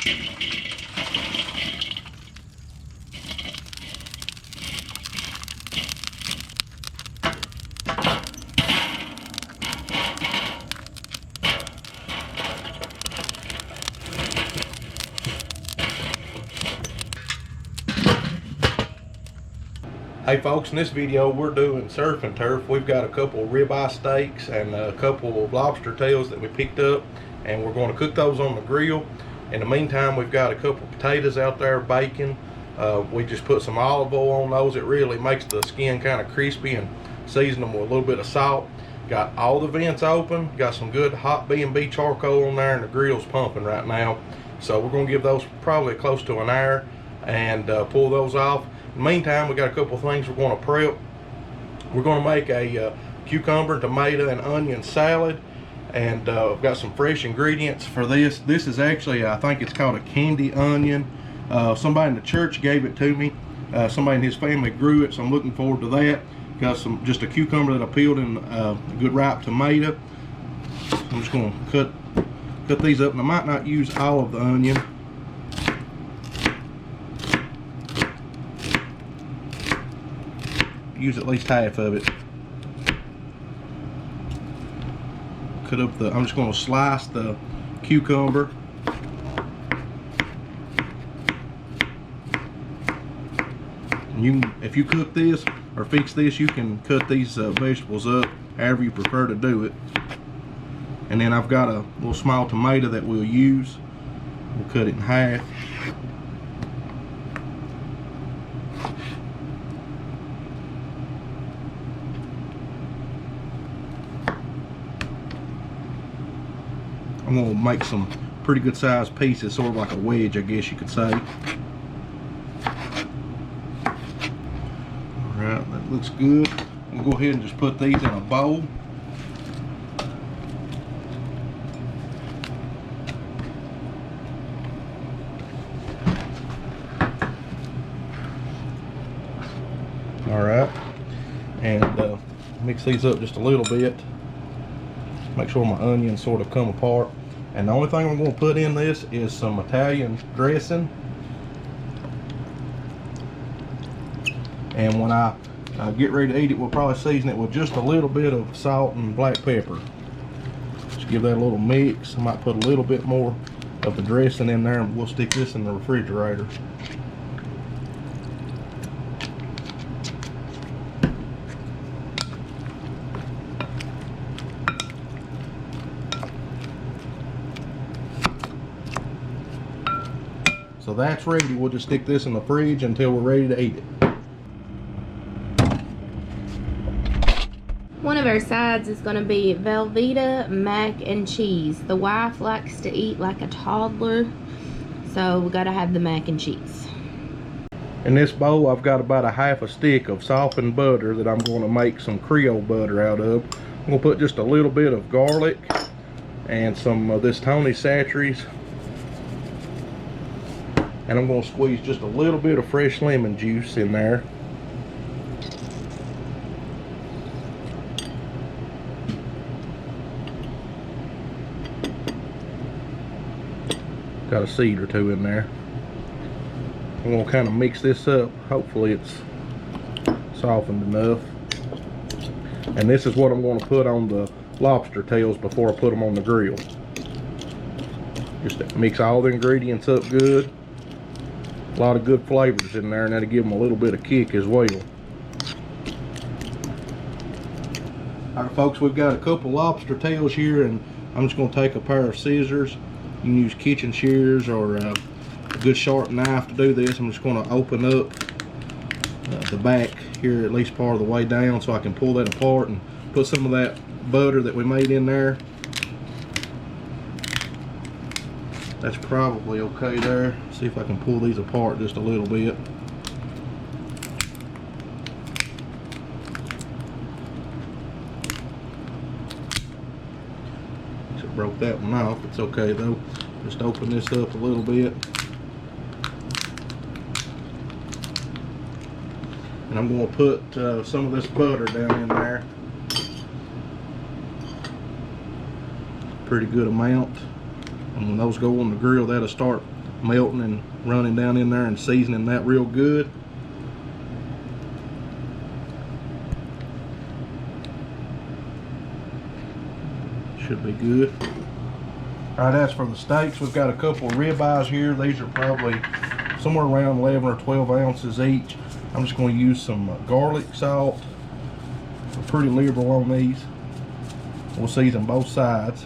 Hey folks, in this video we're doing surf and turf. We've got a couple of ribeye steaks and a couple of lobster tails that we picked up, and we're going to cook those on the grill. In the meantime, we've got a couple of potatoes out there baking. We just put some olive oil on those. It really makes the skin kind of crispy, and season them with a little bit of salt. Got all the vents open, got some good hot B&B charcoal on there, and the grill's pumping right now. So we're going to give those probably close to an hour and pull those off. In the meantime, we got a couple of things we're going to prep. We're going to make a cucumber, tomato, and onion salad, and I've got some fresh ingredients for this. This is actually, I think it's called a candy onion. Somebody in the church gave it to me. Somebody in his family grew it, so I'm looking forward to that. Got just a cucumber that I peeled, and a good ripe tomato. I'm just going to cut these up, and I might not use all of the onion. Use at least half of it. Cut up I'm just going to slice the cucumber. And if you cook this or fix this, you can cut these vegetables up however you prefer to do it. And then I've got a little small tomato that we'll use. We'll cut it in half. I'm going to make some pretty good sized pieces, sort of like a wedge, I guess you could say. Alright, that looks good. We'll go ahead and just put these in a bowl. Alright, and mix these up just a little bit. Make sure my onions sort of come apart. And the only thing I'm going to put in this is some Italian dressing. And when I get ready to eat it, we'll probably season it with just a little bit of salt and black pepper. Just give that a little mix. I might put a little bit more of the dressing in there, and we'll stick this in the refrigerator. So that's ready. We'll just stick this in the fridge until we're ready to eat it. One of our sides is going to be Velveeta Mac and Cheese. The wife likes to eat like a toddler, so we got to have the mac and cheese. In this bowl, I've got about a half a stick of softened butter that I'm going to make some Creole butter out of. I'm going to put just a little bit of garlic and some of this Tony Chachere's. And I'm going to squeeze just a little bit of fresh lemon juice in there. Got a seed or two in there. I'm going to kind of mix this up. Hopefully it's softened enough. And this is what I'm going to put on the lobster tails before I put them on the grill. Just mix all the ingredients up good. A lot of good flavors in there, and that'll give them a little bit of kick as well. Alright folks, we've got a couple lobster tails here, and I'm just going to take a pair of scissors. You can use kitchen shears or a good sharp knife to do this. I'm just going to open up the back here at least part of the way down so I can pull that apart and put some of that butter that we made in there. That's probably okay there. See if I can pull these apart just a little bit. Just broke that one off. It's okay though. Just open this up a little bit. And I'm going to put some of this butter down in there. Pretty good amount. And when those go on the grill, that'll start melting and running down in there and seasoning that real good. Should be good. Alright, as for the steaks, we've got a couple of ribeyes here. These are probably somewhere around 11 or 12 ounces each. I'm just going to use some garlic salt. We're pretty liberal on these. We'll season both sides.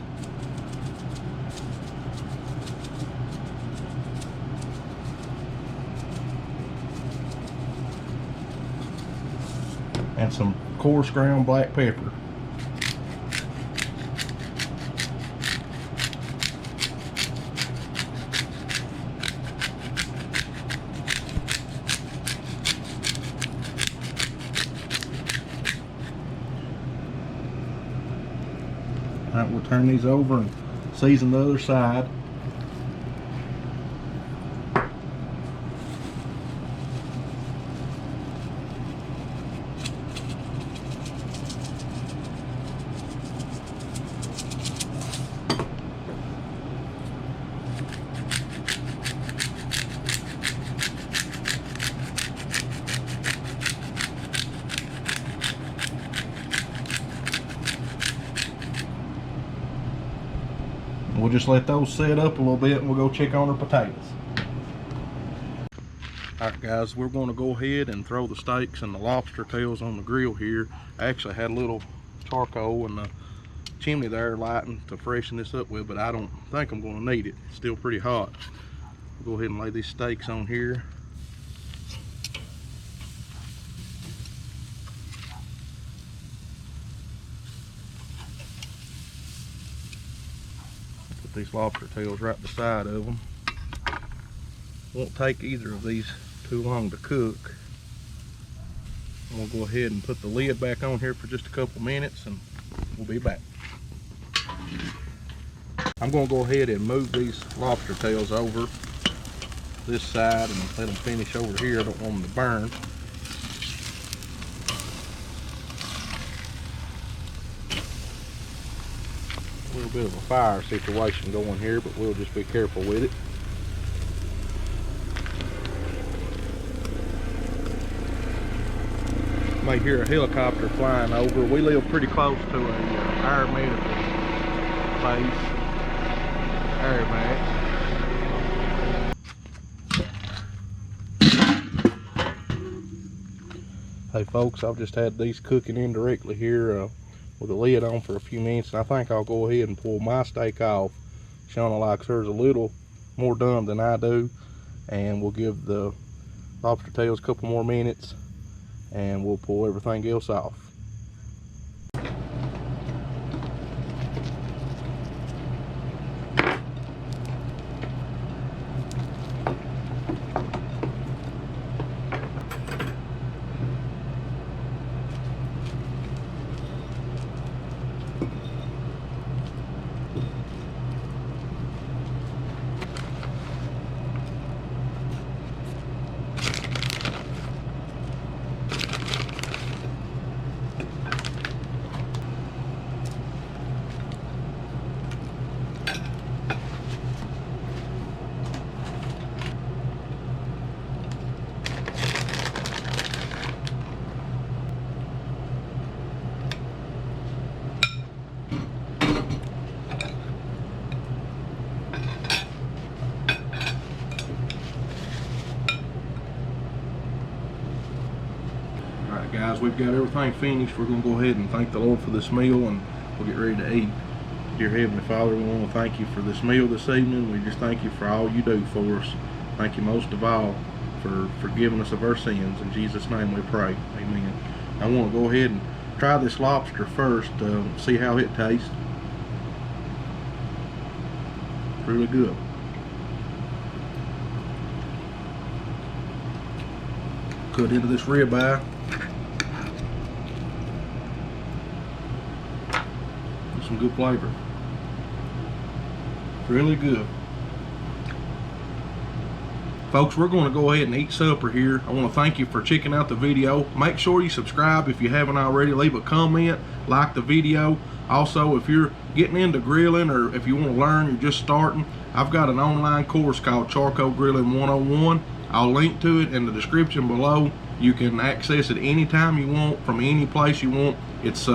And some coarse ground black pepper. Alright, we'll turn these over and season the other side. We'll just let those set up a little bit and we'll go check on our potatoes. Alright guys, we're going to go ahead and throw the steaks and the lobster tails on the grill here. I actually had a little charcoal in the chimney there lighting to freshen this up with, but I don't think I'm going to need it. It's still pretty hot. We'll go ahead and lay these steaks on here. These lobster tails right beside of them. Won't take either of these too long to cook. We'll go ahead and put the lid back on here for just a couple minutes and we'll be back. I'm going to go ahead and move these lobster tails over this side and let them finish over here. I don't want them to burn. A little bit of a fire situation going here, but we'll just be careful with it. You may hear a helicopter flying over. We live pretty close to a air medical base, air base. Hey folks, I've just had these cooking indirectly here with the lid on for a few minutes, and I think I'll go ahead and pull my steak off. Shauna likes hers a little more done than I do, and we'll give the lobster tails a couple more minutes and we'll pull everything else off. Guys, we've got everything finished. We're going to go ahead and thank the Lord for this meal, and we'll get ready to eat. Dear Heavenly Father, we want to thank you for this meal this evening. We just thank you for all you do for us. Thank you most of all for forgiving us of our sins. In Jesus' name we pray. Amen. I want to go ahead and try this lobster first, see how it tastes. Really good. Cut into this ribeye. Some good flavor. Really good. Folks, we're going to go ahead and eat supper here. I want to thank you for checking out the video. Make sure you subscribe if you haven't already. Leave a comment, like the video. Also, if you're getting into grilling or if you want to learn, you're just starting, I've got an online course called Charcoal Grilling 101. I'll link to it in the description below. You can access it anytime you want, from any place you want. It's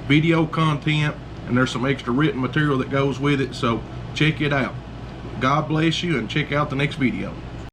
video content, and there's some extra written material that goes with it, so check it out. God bless you, and check out the next video.